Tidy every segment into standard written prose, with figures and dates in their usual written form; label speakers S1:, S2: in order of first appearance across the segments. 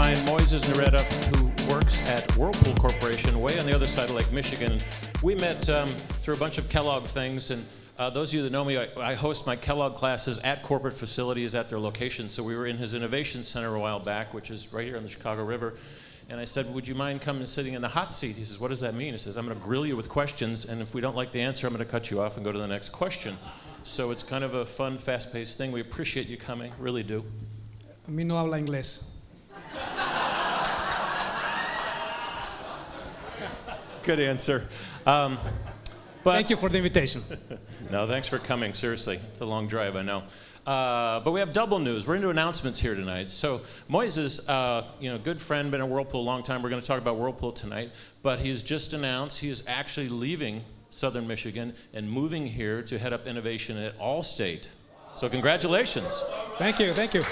S1: find Moisés Noreña, who works at Whirlpool Corporation, way on the other side of Lake Michigan. We met through a bunch of Kellogg things, and those of you that know me, I host my Kellogg classes at corporate facilities at their locations. So we were in his Innovation Center a while back, which is right here on the Chicago River. And I said, would you mind coming and sitting in the hot seat? He says, what does that mean? He says, I'm going to grill you with questions, and if we don't like the answer, I'm going to cut you off and go to the next question. So it's kind of a fun, fast-paced thing. We appreciate you coming, really do.
S2: A mí no habla inglés.
S1: Good answer.
S2: Thank you for the invitation.
S1: No, thanks for coming, seriously. It's a long drive, I know. But we have double news. We're into announcements here tonight. So Moisés, good friend, been at Whirlpool a long time. We're going to talk about Whirlpool tonight. But he's just announced he is actually leaving Southern Michigan and moving here to head up innovation at Allstate. So congratulations.
S2: Thank you, thank you.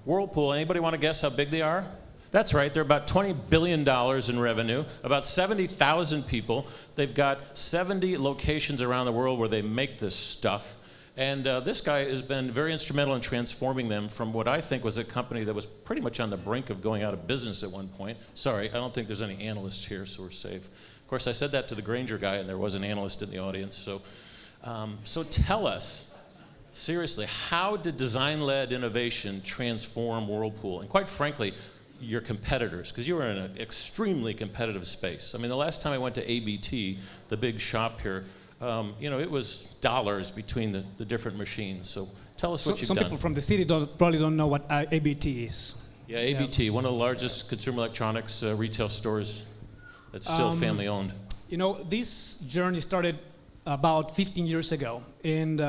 S1: Whirlpool, anybody want to guess how big they are? That's right, they're about $20 billion in revenue, about 70,000 people. They've got 70 locations around the world where they make this stuff. And this guy has been very instrumental in transforming them from what I think was a company that was pretty much on the brink of going out of business at one point. Sorry, I don't think there's any analysts here, so we're safe. Of course, I said that to the Granger guy, and there was an analyst in the audience. So tell us, seriously, how did design-led innovation transform Whirlpool? And quite frankly, your competitors, because you were in an extremely competitive space. I mean, the last time I went to ABT, the big shop here, it was dollars between the different machines. So tell us what you've done.
S2: Some people from the city probably don't know what ABT is.
S1: Yeah, ABT, one of the largest consumer electronics retail stores that's still family owned.
S2: You know, this journey started about 15 years ago. And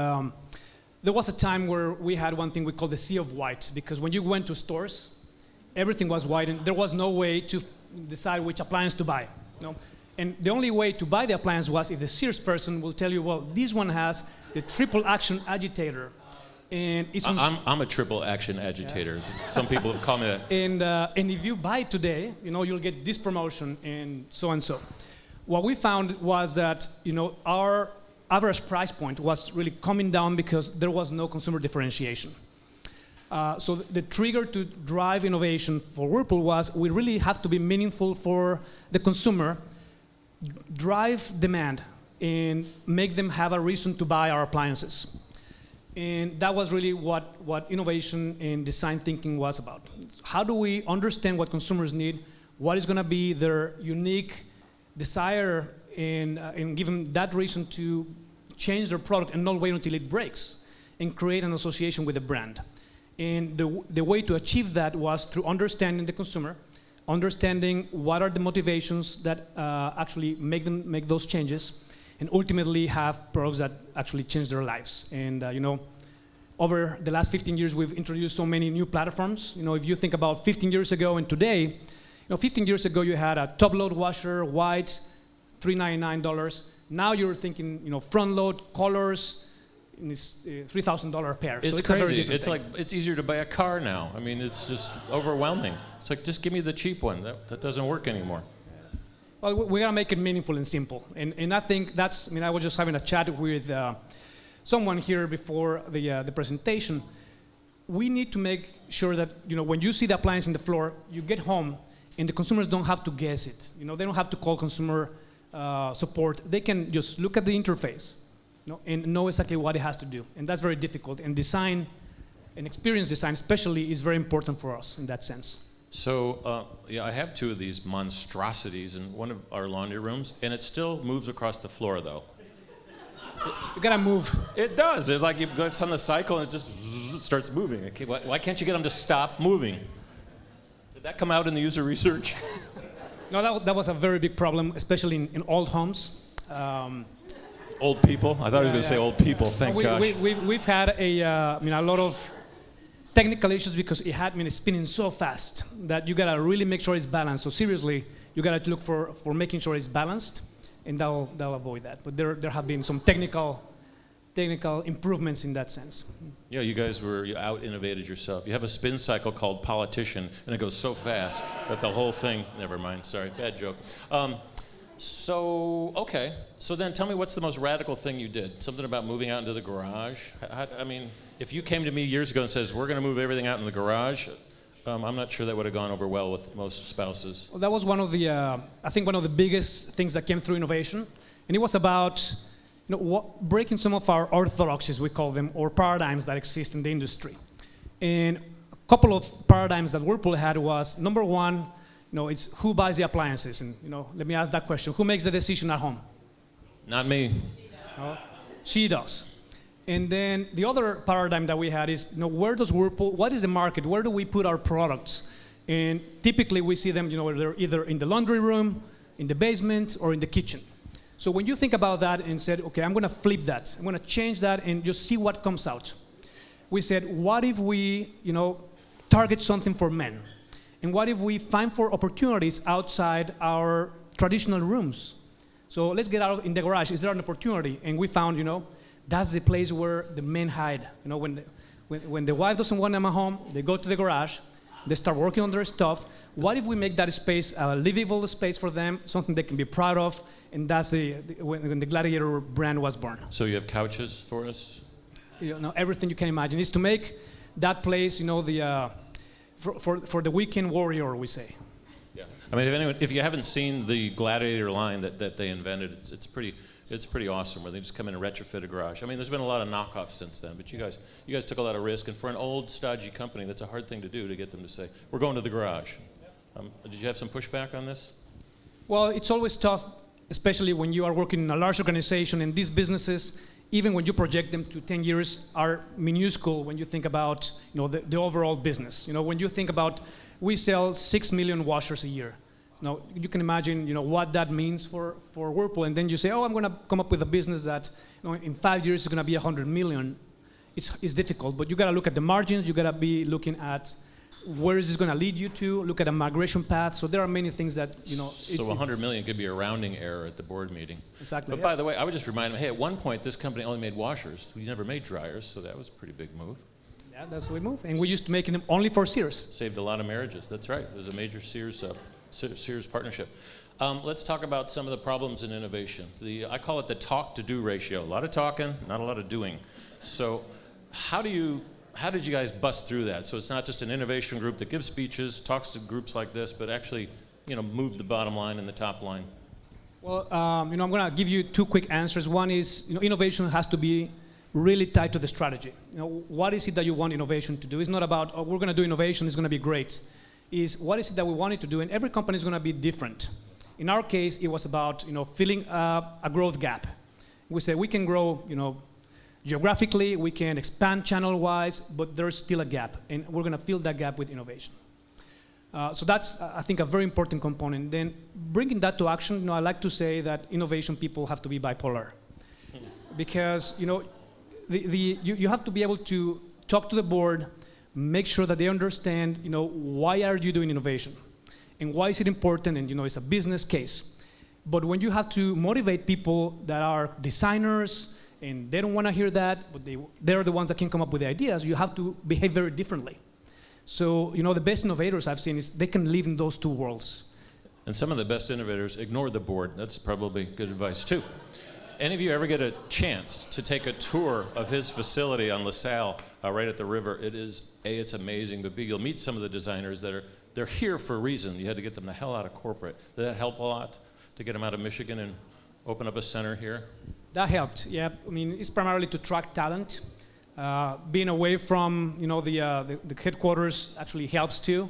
S2: there was a time where we had one thing we call the sea of white, because when you went to stores, everything was white, and there was no way to decide which appliance to buy. And the only way to buy the appliance was if the Sears person will tell you, well, this one has the triple action agitator. And it's
S1: I'm a triple action agitator. Yeah. Some people have called me that.
S2: And if you buy it today, you'll get this promotion and so and so. What we found was that, our average price point was really coming down because there was no consumer differentiation. So the trigger to drive innovation for Whirlpool was we really have to be meaningful for the consumer, drive demand, and make them have a reason to buy our appliances. And that was really what innovation and design thinking was about. How do we understand what consumers need, what is going to be their unique desire, and give them that reason to change their product and not wait until it breaks, and create an association with the brand. And the way to achieve that was through understanding the consumer, understanding what are the motivations that actually make them make those changes, and ultimately have products that actually change their lives. And over the last 15 years, we've introduced so many new platforms. If you think about 15 years ago and today, 15 years ago you had a top-load washer, white, $399. Now you're thinking, front-load, colors. It's $3,000 pair.
S1: It's
S2: so
S1: crazy. It's like it's easier to buy a car now. I mean, it's just overwhelming. It's like, just give me the cheap one. That doesn't work anymore.
S2: Well, we gotta make it meaningful and simple. And I think that's. I was just having a chat with someone here before the presentation. We need to make sure that when you see the appliance on the floor, you get home, and the consumers don't have to guess it. They don't have to call consumer support. They can just look at the interface. And know exactly what it has to do. And that's very difficult. And design, and experience design especially, is very important for us in that sense.
S1: So, I have two of these monstrosities in one of our laundry rooms, and it still moves across the floor, though.
S2: You gotta move.
S1: It does. It's like it's on the cycle, and it just starts moving. Okay, why can't you get them to stop moving? Did that come out in the user research?
S2: No, that was a very big problem, especially in old homes.
S1: Old people? I thought I was going to say old people. Thank gosh.
S2: We've had a lot of technical issues because it had been spinning so fast that you gotta really make sure it's balanced. So seriously, you gotta look for making sure it's balanced, and that'll avoid that. But there have been some technical improvements in that sense.
S1: Yeah, you guys you out-innovated yourself. You have a spin cycle called Politician, and it goes so fast that the whole thing. Never mind. Sorry, bad joke. So, okay. So then tell me, what's the most radical thing you did? Something about moving out into the garage? I mean, if you came to me years ago and says, we're going to move everything out in the garage, I'm not sure that would have gone over well with most spouses.
S2: Well, that was one of the, I think one of the biggest things that came through innovation. And it was about breaking some of our orthodoxies, we call them, or paradigms that exist in the industry. And a couple of paradigms that Whirlpool had was, number one, it's who buys the appliances. And let me ask that question. Who makes the decision at home?
S1: Not me.
S2: She does. And then the other paradigm that we had is, where does Whirlpool, what is the market? Where do we put our products? And typically we see them, they're either in the laundry room, in the basement, or in the kitchen. So when you think about that and said, okay, I'm going to flip that. I'm going to change that and just see what comes out. We said, what if we, target something for men? And what if we find for opportunities outside our traditional rooms? So let's get out in the garage. Is there an opportunity? And we found, that's the place where the men hide. When the wife doesn't want them at home, they go to the garage. They start working on their stuff. What if we make that space a livable space for them, something they can be proud of? And that's when the Gladiator brand was born.
S1: So you have couches for us?
S2: Everything you can imagine is to make that place, for the weekend warrior, we say.
S1: Yeah. I mean, if you haven't seen the Gladiator line that they invented, it's pretty awesome. Where they just come in and retrofit a garage. I mean, there's been a lot of knockoffs since then, but you guys took a lot of risk, and for an old, stodgy company, that's a hard thing to do, to get them to say, "We're going to the garage." Did you have some pushback on this?
S2: Well, it's always tough, especially when you are working in a large organization, and these businesses, even when you project them to 10 years, are minuscule when you think about the overall business. When you think about, we sell 6 million washers a year. Now, you can imagine what that means for Whirlpool, and then you say, I'm going to come up with a business that in 5 years is going to be 100 million. It's difficult, but you got to look at the margins. You got to be looking at where is this going to lead you to, look at a migration path. So there are many things that,
S1: So 100 million could be a rounding error at the board meeting.
S2: Exactly.
S1: But by the way, I would just remind them, hey, at one point, this company only made washers. We never made dryers, so that was a pretty big move.
S2: Yeah, that's how we move. And we used to make them only for Sears.
S1: Saved a lot of marriages. That's right. It was a major Sears partnership. Let's talk about some of the problems in innovation. I call it the talk-to-do ratio. A lot of talking, not a lot of doing. So how did you guys bust through that? So it's not just an innovation group that gives speeches, talks to groups like this, but actually, move the bottom line and the top line.
S2: Well, I'm going to give you two quick answers. One is, innovation has to be really tied to the strategy. What is it that you want innovation to do? It's not about, we're going to do innovation, it's going to be great. Is what is it that we want it to do? And every company is going to be different. In our case, it was about, filling a growth gap. We said we can grow, geographically, we can expand channel-wise, but there's still a gap, and we're going to fill that gap with innovation. So that's, I think, a very important component. Then bringing that to action, I like to say that innovation people have to be bipolar. Because, you have to be able to talk to the board, make sure that they understand, why are you doing innovation? And why is it important? And, it's a business case. But when you have to motivate people that are designers, and they don't want to hear that, but they're the ones that can come up with the ideas, you have to behave very differently. So, the best innovators I've seen is they can live in those two worlds.
S1: And some of the best innovators ignore the board. That's probably good advice, too. Any of you ever get a chance to take a tour of his facility on LaSalle, right at the river? It is, A, it's amazing, but B, you'll meet some of the designers that they're here for a reason. You had to get them the hell out of corporate. Did that help a lot to get them out of Michigan and open up a center here?
S2: That helped, yeah. I mean, it's primarily to attract talent. Being away from, the headquarters actually helps too.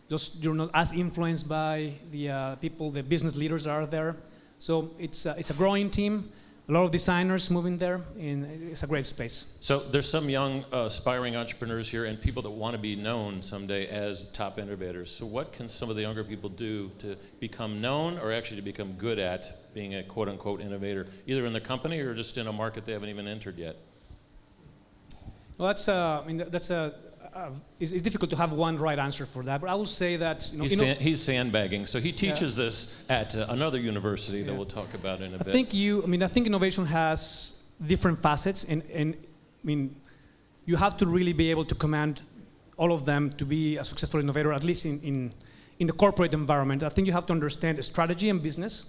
S2: Just you're not as influenced by the people, the business leaders that are there. So it's a growing team. A lot of designers moving there, and it's a great space.
S1: So there's some young aspiring entrepreneurs here and people that want to be known someday as top innovators. So what can some of the younger people do to become known, or actually to become good at being a quote-unquote innovator, either in the company or just in a market they haven't even entered yet?
S2: Well, it's difficult to have one right answer for that, but I will say that
S1: he's sandbagging. So he teaches this at another university that we'll talk about in a bit.
S2: I think innovation has different facets, and you have to really be able to command all of them to be a successful innovator, at least in the corporate environment. I think you have to understand strategy and business,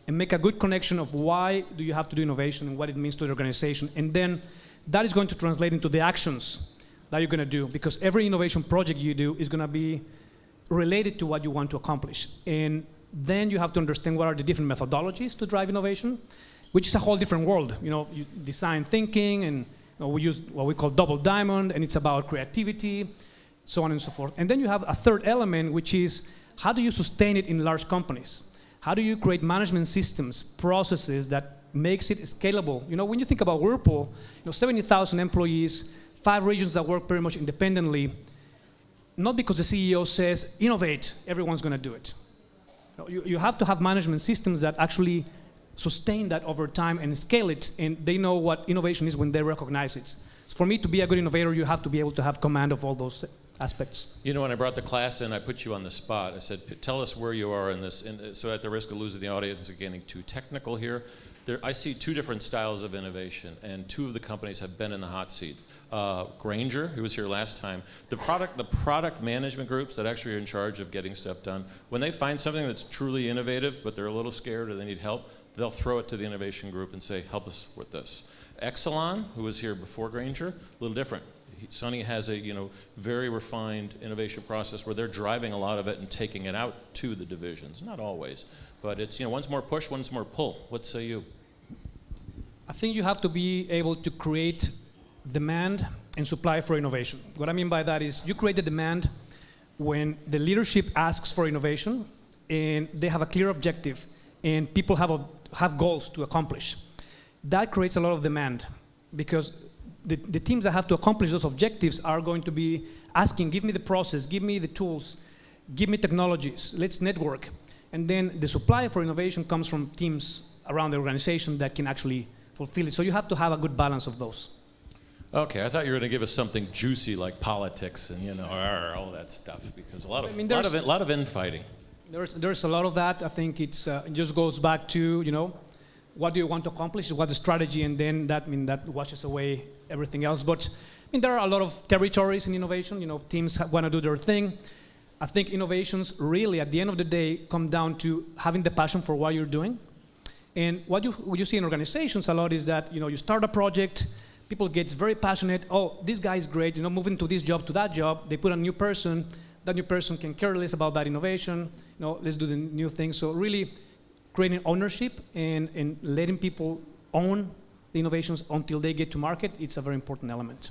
S2: and make a good connection of why do you have to do innovation and what it means to the organization. And then that is going to translate into the actions that you're going to do, because every innovation project you do is going to be related to what you want to accomplish. And then you have to understand what are the different methodologies to drive innovation, which is a whole different world. You design thinking, and we use what we call double diamond, and it's about creativity, so on and so forth. And then you have a third element, which is how do you sustain it in large companies? How do you create management systems, processes that makes it scalable? When you think about Whirlpool, 70,000 employees, 5 regions that work very much independently, not because the CEO says, innovate, everyone's going to do it. You have to have management systems that actually sustain that over time and scale it, and they know what innovation is when they recognize it. For me to be a good innovator, you have to be able to have command of all those aspects.
S1: When I brought the class in, I put you on the spot. I said, tell us where you are in this. And so at the risk of losing the audience and getting too technical here, I see 2 different styles of innovation, and 2 of the companies have been in the hot seat. Grainger, who was here last time, the product management groups that actually are in charge of getting stuff done, when they find something that's truly innovative, but they're a little scared or they need help, they'll throw it to the innovation group and say, help us with this. Exelon, who was here before Grainger, a little different. Sonny has a very refined innovation process where they're driving a lot of it and taking it out to the divisions. Not always, but it's one's more push, one's more pull. What say you?
S2: I think you have to be able to create demand and supply for innovation. What I mean by that is you create the demand when the leadership asks for innovation and they have a clear objective and people have goals to accomplish. That creates a lot of demand because the teams that have to accomplish those objectives are going to be asking, give me the process, give me the tools, give me technologies, let's network. And then the supply for innovation comes from teams around the organization that can actually fulfill it. So you have to have a good balance of those.
S1: Okay, I thought you were going to give us something juicy like politics and all that stuff, because a lot of infighting.
S2: There's a lot of that. I think it just goes back to what do you want to accomplish, what's the strategy, and then that washes away everything else. But there are a lot of territories in innovation. Teams want to do their thing. I think innovations really, at the end of the day, come down to having the passion for what you're doing. And what you see in organizations a lot is that you start a project. People get very passionate. Oh, this guy is great. Moving to this job to that job. They put a new person. That new person can care less about that innovation. Let's do the new thing. So really creating ownership and letting people own the innovations until they get to market, it's a very important element.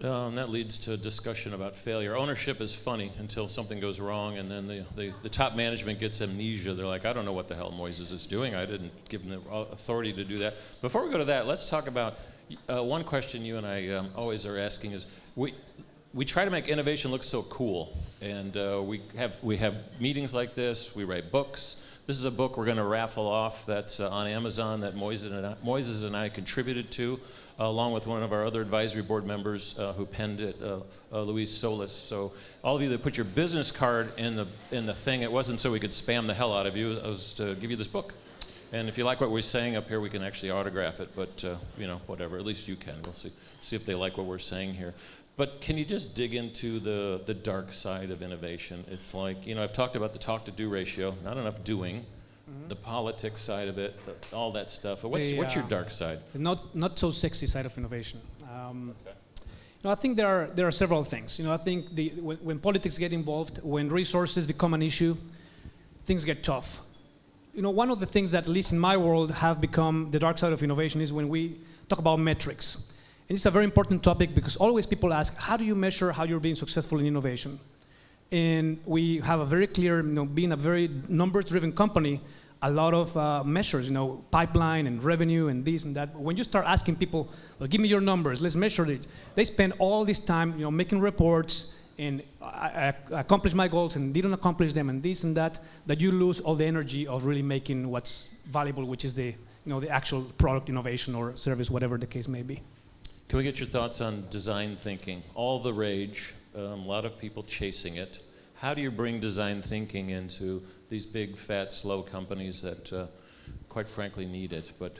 S1: And that leads to a discussion about failure. Ownership is funny until something goes wrong, and then the top management gets amnesia. They're like, I don't know what the hell Moisés is doing. I didn't give him the authority to do that. Before we go to that, let's talk about one question you and I always are asking is, we try to make innovation look so cool, and we have meetings like this, we write books. This is a book we're going to raffle off that's on Amazon that Moisés and I contributed to, along with one of our other advisory board members who penned it, Luis Solis. So all of you that put your business card in the thing, it wasn't so we could spam the hell out of you, it was to give you this book. And if you like what we're saying up here, we can actually autograph it, but whatever, at least you can. We'll see if they like what we're saying here. But can you just dig into the dark side of innovation? It's like, I've talked about the talk-to-do ratio, not enough doing, the politics side of it, all that stuff. What's your dark side?
S2: Not so sexy side of innovation. I think there are several things. I think when politics get involved, when resources become an issue, things get tough. One of the things that, at least in my world, have become the dark side of innovation is when we talk about metrics. And it's a very important topic because always people ask, how do you measure how you're being successful in innovation? And we have a very clear, being a very numbers-driven company, a lot of measures, pipeline and revenue and this and that. When you start asking people, well, give me your numbers, let's measure it. They spend all this time, making reports and I accomplished my goals and didn't accomplish them and this and that you lose all the energy of really making what's valuable, which is the actual product innovation or service, whatever the case may be.
S1: Can we get your thoughts on design thinking? All the rage, a lot of people chasing it. How do you bring design thinking into these big, fat, slow companies that, quite frankly, need it? But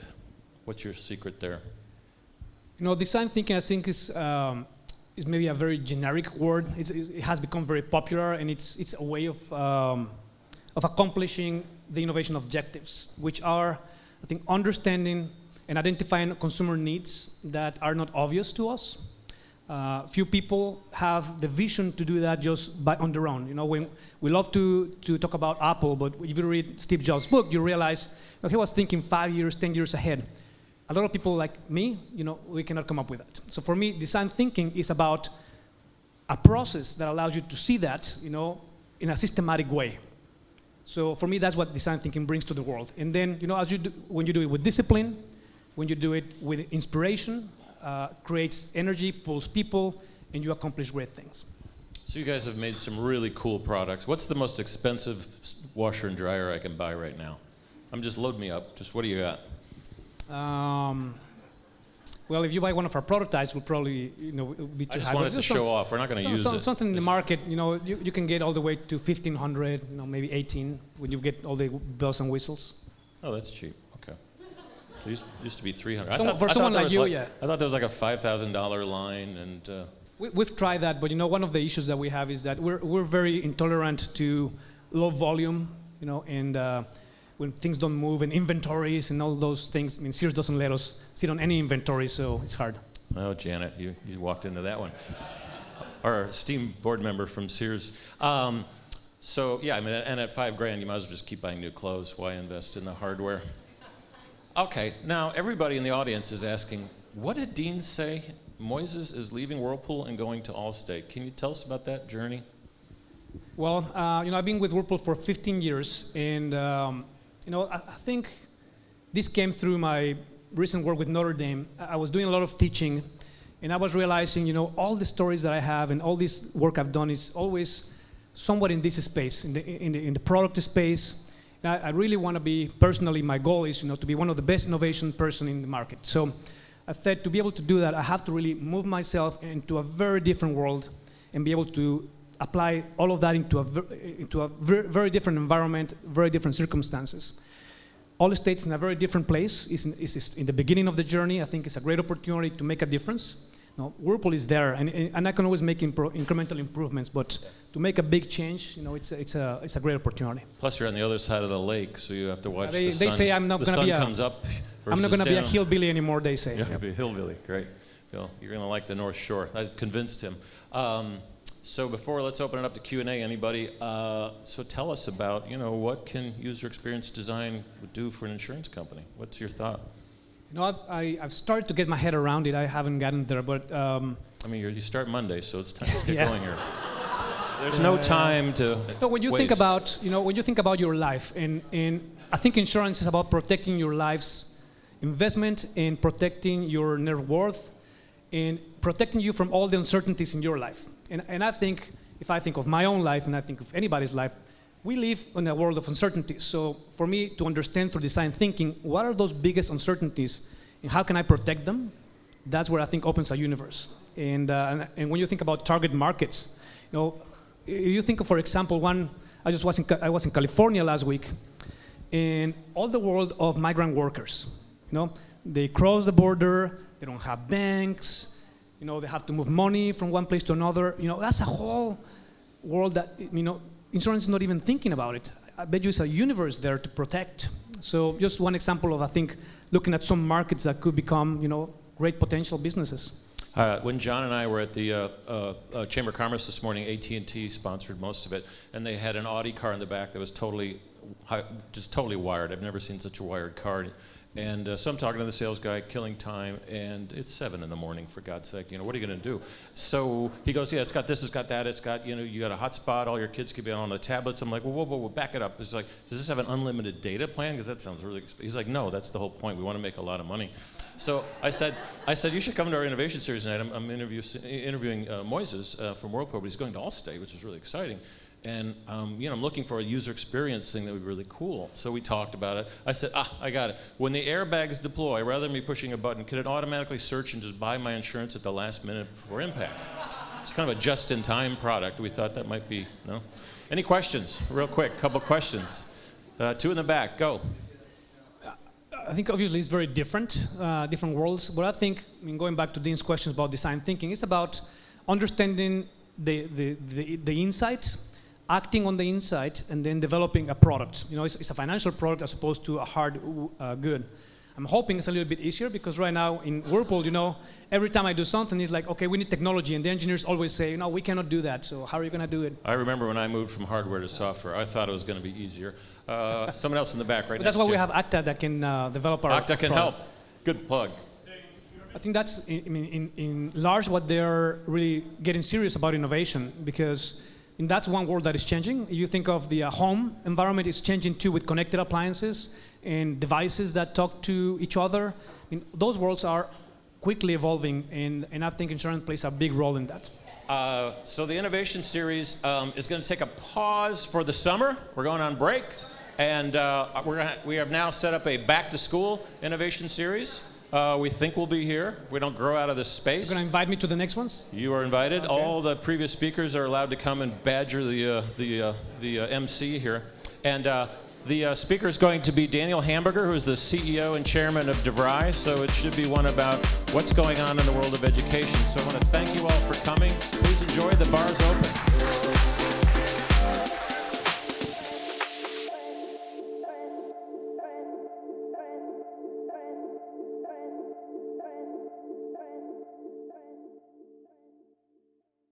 S1: what's your secret there?
S2: Design thinking, I think, is maybe a very generic word. It has become very popular, and it's a way of accomplishing the innovation objectives, which are, I think, understanding and identifying consumer needs that are not obvious to us. Few people have the vision to do that just on their own. You know, when we love to talk about Apple, but if you read Steve Jobs' book, you realize, okay, he was thinking 5 years, 10 years ahead. A lot of people like me, you know, we cannot come up with that. So for me, design thinking is about a process that allows you to see that, you know, in a systematic way. So for me, that's what design thinking brings to the world. And then, you know, when you do it with discipline, when you do it with inspiration, creates energy, pulls people, and you accomplish great things.
S1: So you guys have made some really cool products. What's the most expensive washer and dryer I can buy right now? Just load me up. Just what do you got?
S2: Well, if you buy one of our prototypes, we'll probably, you know, be too high.
S1: I just wanted to show off. We're not going to use it.
S2: Something in the market, you know, you can get all the way to 1,500, you know, maybe 18 when you get all the bells and whistles.
S1: Oh, that's cheap. Okay. There used to be 300.
S2: For someone like you, yeah.
S1: I thought there was like a $5,000 line, and
S2: we've tried that, but you know, one of the issues that we have is that we're very intolerant to low volume, you know, and when things don't move, and inventories and all those things. I mean, Sears doesn't let us sit on any inventory, so it's hard.
S1: Oh, Janet, you walked into that one. Our esteemed board member from Sears. So yeah, I mean, and at $5,000, you might as well just keep buying new clothes. Why invest in the hardware? Okay, now everybody in the audience is asking, what did Dean say? Moisés is leaving Whirlpool and going to Allstate. Can you tell us about that journey?
S2: Well, you know, I've been with Whirlpool for 15 years, and you know, I think this came through my recent work with Notre Dame. I was doing a lot of teaching, and I was realizing, you know, all the stories that I have and all this work I've done is always somewhat in this space, in the product space. I really want to be, personally, my goal is, you know, to be one of the best innovation person in the market. So I thought to be able to do that, I have to really move myself into a very different world and be able to apply all of that into a very different environment, very different circumstances. Allstate's in a very different place. It's in the beginning of the journey. I think it's a great opportunity to make a difference. No, Whirlpool is there, and I can always make incremental improvements, but to make a big change, you know, it's a great opportunity.
S1: Plus, you're on the other side of the lake, so you have to watch
S2: they
S1: the sun.
S2: They say I'm not going to be
S1: comes up.
S2: I'm not going to be a hillbilly anymore. They say.
S1: You're going to be a hillbilly. Great. Phil, you're going to like the North Shore. I convinced him. So let's open it up to Q&A. Anybody? So tell us about, you know, what can user experience design do for an insurance company? What's your thought?
S2: You know, I've started to get my head around it. I haven't gotten there, but
S1: I mean, you start Monday, so it's time to get going here. There's no time to.
S2: So when you
S1: waste.
S2: think about, you know, when you think about your life, and I think insurance is about protecting your life's investment and protecting your net worth and protecting you from all the uncertainties in your life. And I think, if I think of my own life and I think of anybody's life, we live in a world of uncertainty. So for me to understand through design thinking, what are those biggest uncertainties and how can I protect them? That's where I think opens a universe. And when you think about target markets, you know, you think of, for example, I was in California last week, and all the world of migrant workers, you know, they cross the border, they don't have banks, you know, they have to move money from one place to another. You know, that's a whole world that, you know, insurance is not even thinking about it. I bet you it's a universe there to protect. So just one example of, I think, looking at some markets that could become, you know, great potential businesses.
S1: When John and I were at the Chamber of Commerce this morning, AT&T sponsored most of it, and they had an Audi car in the back that was just totally wired. I've never seen such a wired car. And so I'm talking to the sales guy, killing time, and it's 7 in the morning, for God's sake. You know, what are you going to do? So he goes, yeah, it's got this, it's got that, it's got, you know, you got a hotspot, all your kids could be on the tablets. I'm like, well, whoa, back it up. It's like, does this have an unlimited data plan? Because that sounds really expensive. He's like, no, that's the whole point. We want to make a lot of money. So I said, you should come to our innovation series tonight. I'm interviewing Moisés from Whirlpool, but he's going to Allstate, which is really exciting. And you know, I'm looking for a user experience thing that would be really cool. So we talked about it. I said, I got it. When the airbags deploy, rather than me pushing a button, can it automatically search and just buy my insurance at the last minute before impact? It's kind of a just-in-time product. We thought that might be, no? Any questions? Real quick, couple questions. 2 in the back, go.
S2: I think obviously it's very different, different worlds. But I think, I mean, going back to Dean's questions about design thinking, it's about understanding the insights, acting on the insight and then developing a product. You know, it's a financial product as opposed to a hard good. I'm hoping it's a little bit easier because right now in Whirlpool, you know, every time I do something, it's like, okay, we need technology, and the engineers always say, no, we cannot do that. So how are you going to do it?
S1: I remember when I moved from hardware to software, I thought it was going to be easier. Someone else in the back, right?
S2: But that's why we have AKTA that can develop our
S1: AKTA can
S2: product.
S1: help. Good plug.
S2: I think that's, I mean, in large, what they're really getting serious about innovation, because that's one world that is changing. You think of the home environment is changing too, with connected appliances and devices that talk to each other. I mean, those worlds are quickly evolving, and I think insurance plays a big role in that.
S1: So the innovation series is going to take a pause for the summer. We're going on break, and we have now set up a back-to-school innovation series. We think we'll be here if we don't grow out of this space.
S2: You're going to invite me to the next ones?
S1: You are invited.
S2: Okay.
S1: All the previous speakers are allowed to come and badger the MC here. And the speaker is going to be Daniel Hamburger, who is the CEO and chairman of DeBiase. So it should be one about what's going on in the world of education. So I want to thank you all for coming. Please enjoy. The bar's open.